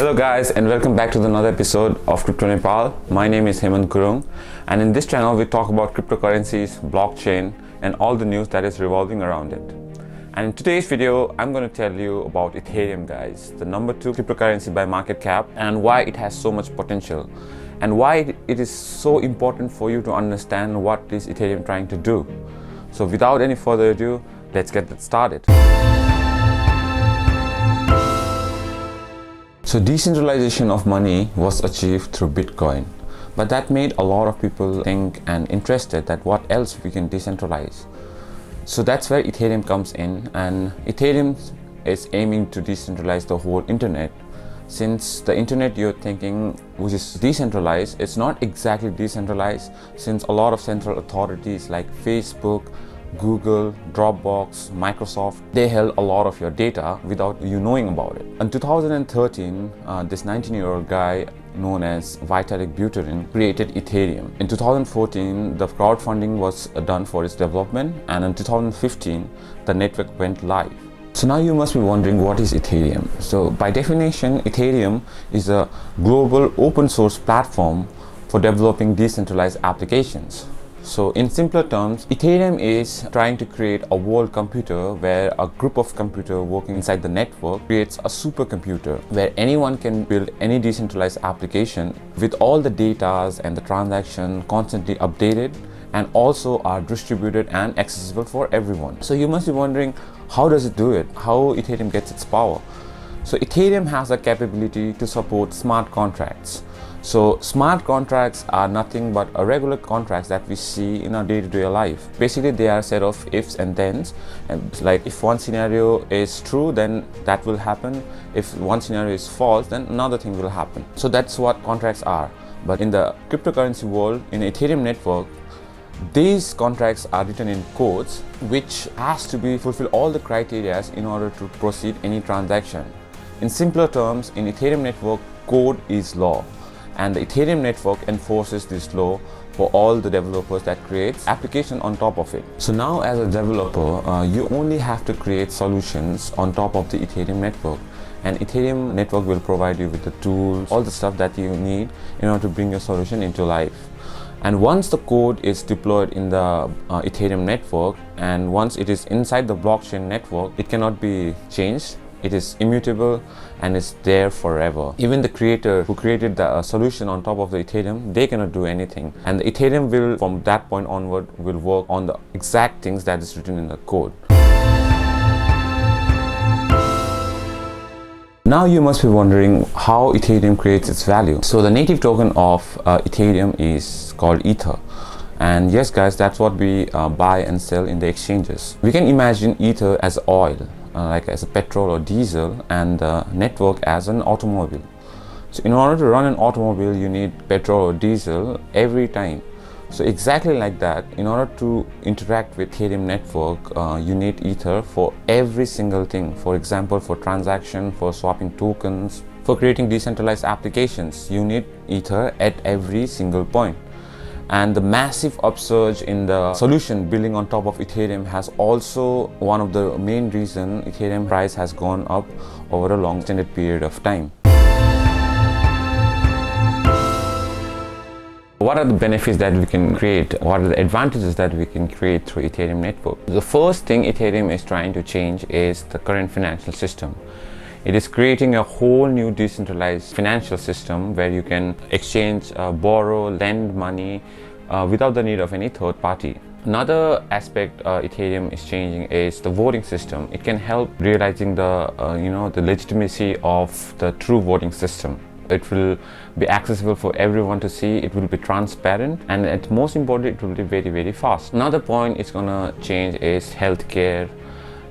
Hello guys, and welcome back to another episode of cryptoNepal. My name is Hemant Gurung, and in this channel we talk about cryptocurrencies, blockchain, and all the news that is revolving around it. And in today's video, I'm going to tell you about Ethereum, guys, the number 2 cryptocurrency by market cap, and why it has so much potential, and why it is so important for you to understand what is Ethereum trying to do. So without any further ado, let's get that started. So decentralization of money was achieved through Bitcoin, but that made a lot of people think and interested that what else we can decentralize. So that's where Ethereum comes in, and Ethereum is aiming to decentralize the whole internet. Since the internet you're thinking which is decentralized, it's not exactly decentralized, since a lot of central authorities like Facebook, Google, Dropbox, Microsoft, they held a lot of your data without you knowing about it. In 2013, this 19-year-old guy known as Vitalik Buterin created Ethereum. In 2014, the crowdfunding was done for its development, and in 2015, the network went live. So now you must be wondering, what is Ethereum? So by definition, Ethereum is a global open source platform for developing decentralized applications. So in simpler terms, Ethereum is trying to create a world computer where a group of computers working inside the network creates a supercomputer where anyone can build any decentralized application with all the data and the transaction constantly updated, and also are distributed and accessible for everyone. So you must be wondering, how does it do it? How Ethereum gets its power? So Ethereum has a capability to support smart contracts. So smart contracts are nothing but a regular contracts that we see in our day-to-day life. Basically, they are a set of ifs and thens, and like if one scenario is true, then that will happen. If one scenario is false, then another thing will happen. So that's what contracts are. But in the cryptocurrency world, in Ethereum network, these contracts are written in codes which has to be fulfill all the criteria in order to proceed any transaction. In simpler terms, in Ethereum network, code is law, and the Ethereum network enforces this law for all the developers that creates application on top of it. So now as a developer, you only have to create solutions on top of the Ethereum network, and Ethereum network will provide you with the tools, all the stuff that you need in order to bring your solution into life. And once the code is deployed in the Ethereum network, and once it is inside the blockchain network, it cannot be changed. It is immutable and is there forever. Even the creator who created the solution on top of the Ethereum, they cannot do anything. And the Ethereum will, from that point onward, will work on the exact things that is written in the code. Now you must be wondering how Ethereum creates its value. So the native token of Ethereum is called Ether. And yes guys, that's what we buy and sell in the exchanges. We can imagine Ether as oil, like as a petrol or diesel, and the network as an automobile. So in order to run an automobile, you need petrol or diesel every time. So exactly like that, in order to interact with Ethereum network, you need Ether for every single thing. For example, for transaction, for swapping tokens, for creating decentralized applications, you need Ether at every single point. And the massive upsurge in the solution building on top of Ethereum has also one of the main reason Ethereum price has gone up over a long extended period of time. What are the benefits that we can create? What are the advantages that we can create through Ethereum network? The first thing Ethereum is trying to change is the current financial system. It is creating a whole new decentralized financial system where you can exchange, borrow, lend money without the need of any third party. Another aspect Ethereum is changing is the voting system. It can help realizing the the legitimacy of the true voting system. It will be accessible for everyone to see. It will be transparent, and at most important, it will be very, very fast. Another point it's gonna change is healthcare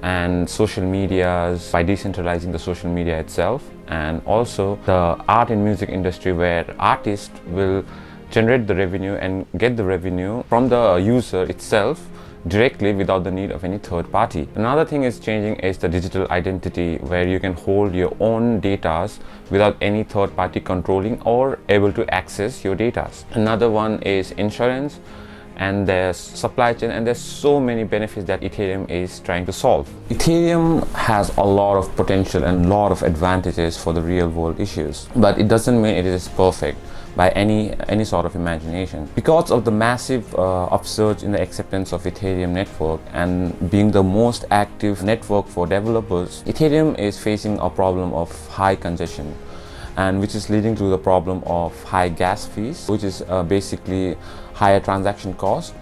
and social medias by decentralizing the social media itself, and also the art and music industry where artists will generate the revenue and get the revenue from the user itself directly without the need of any third party. Another thing is changing is the digital identity, where you can hold your own data without any third party controlling or able to access your data. Another one is insurance, and there's supply chain, and there's so many benefits that Ethereum is trying to solve. Ethereum has a lot of potential and a lot of advantages for the real world issues, but it doesn't mean it is perfect by any sort of imagination. Because of the massive upsurge in the acceptance of Ethereum network and being the most active network for developers, Ethereum is facing a problem of high congestion, and which is leading to the problem of high gas fees, which is basically higher transaction cost,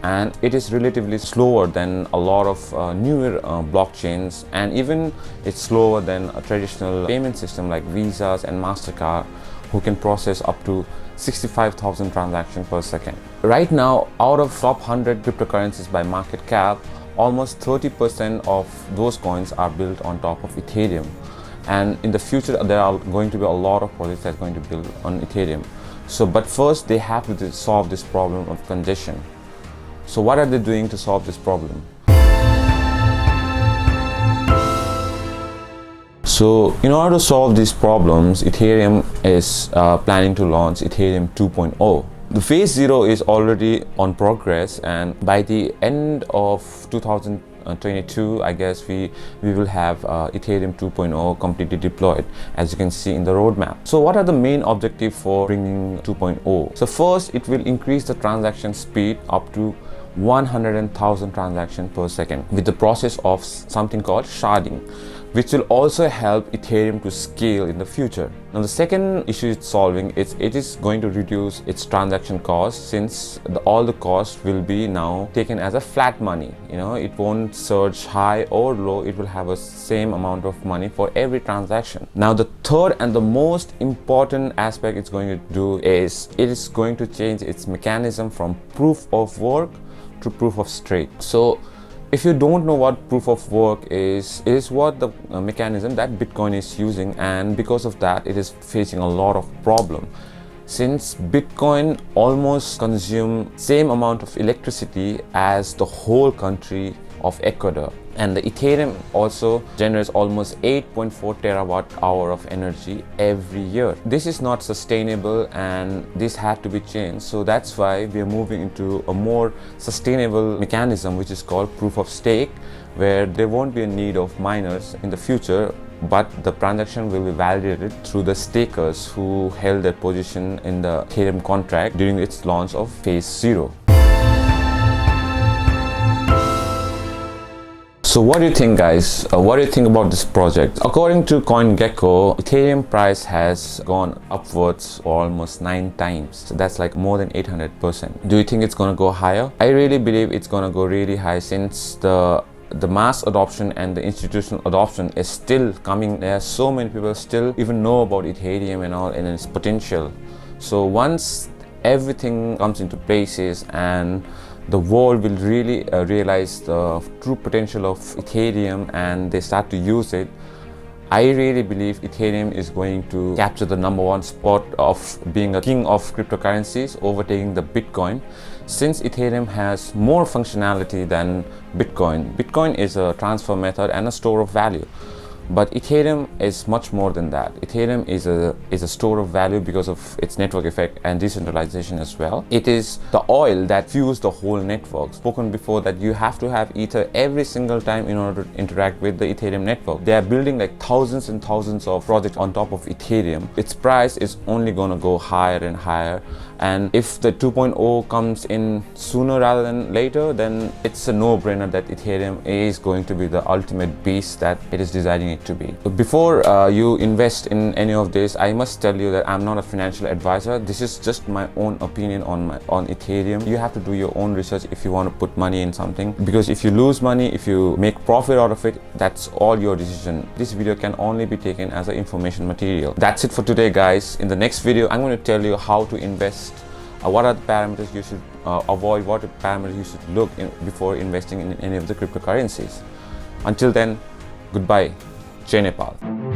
and it is relatively slower than a lot of newer blockchains, and even it's slower than a traditional payment system like Visas and MasterCard, who can process up to 65,000 transactions per second. Right now, out of top 100 cryptocurrencies by market cap, almost 30% of those coins are built on top of Ethereum. And in the future, there are going to be a lot of projects that are going to build on Ethereum. But first, they have to solve this problem of congestion. So what are they doing to solve this problem? So in order to solve these problems, Ethereum is planning to launch Ethereum 2.0. The phase 0 is already on progress, and by the end of 2022, I guess we will have Ethereum 2.0 completely deployed, as you can see in the roadmap. So what are the main objectives for bringing 2.0? So first, it will increase the transaction speed up to 100,000 transactions per second with the process of something called sharding, which will also help Ethereum to scale in the future. Now the second issue it's solving is it is going to reduce its transaction cost, since all the costs will be now taken as a flat money. It won't surge high or low, it will have a same amount of money for every transaction. Now the third and the most important aspect it's going to do is it is going to change its mechanism from proof of work to proof of stake. So if you don't know what proof of work is, it is what the mechanism that Bitcoin is using, and because of that it is facing a lot of problem, since Bitcoin almost consumes same amount of electricity as the whole country of Ecuador, and the Ethereum also generates almost 8.4 terawatt hour of energy every year. This is not sustainable, and this had to be changed. So that's why we are moving into a more sustainable mechanism, which is called proof of stake, where there won't be a need of miners in the future, but the transaction will be validated through the stakers who held their position in the Ethereum contract during its launch of phase 0. So what do you think, guys? What do you think about this project? According to CoinGecko, Ethereum price has gone upwards almost 9 times. So that's like more than 800%. Do you think it's gonna go higher? I really believe it's gonna go really high, since the mass adoption and the institutional adoption is still coming. There are so many people still even know about Ethereum and all, and its potential. So once everything comes into places and the world will really realize the true potential of Ethereum and they start to use it, I really believe Ethereum is going to capture the #1 spot of being a king of cryptocurrencies, overtaking the Bitcoin, since Ethereum has more functionality than Bitcoin. Bitcoin is a transfer method and a store of value, but Ethereum is much more than that. Ethereum is a store of value because of its network effect and decentralization as well. It is the oil that fuels the whole network. Spoken before that you have to have Ether every single time in order to interact with the Ethereum network. They are building like thousands and thousands of projects on top of Ethereum. Its price is only gonna go higher and higher, and if the 2.0 comes in sooner rather than later, then it's a no-brainer that Ethereum is going to be the ultimate beast that it is designing it to be. But before you invest in any of this, I must tell you that I'm not a financial advisor. This is just my own opinion on Ethereum. You have to do your own research if you want to put money in something, because if you lose money, if you make profit out of it, that's all your decision. This video can only be taken as an information material. That's it for today, guys. In the next video, I'm going to tell you how to invest, what are the parameters you should avoid, what are the parameters you should look in before investing in any of the cryptocurrencies. Until then, goodbye. cryptoNepal.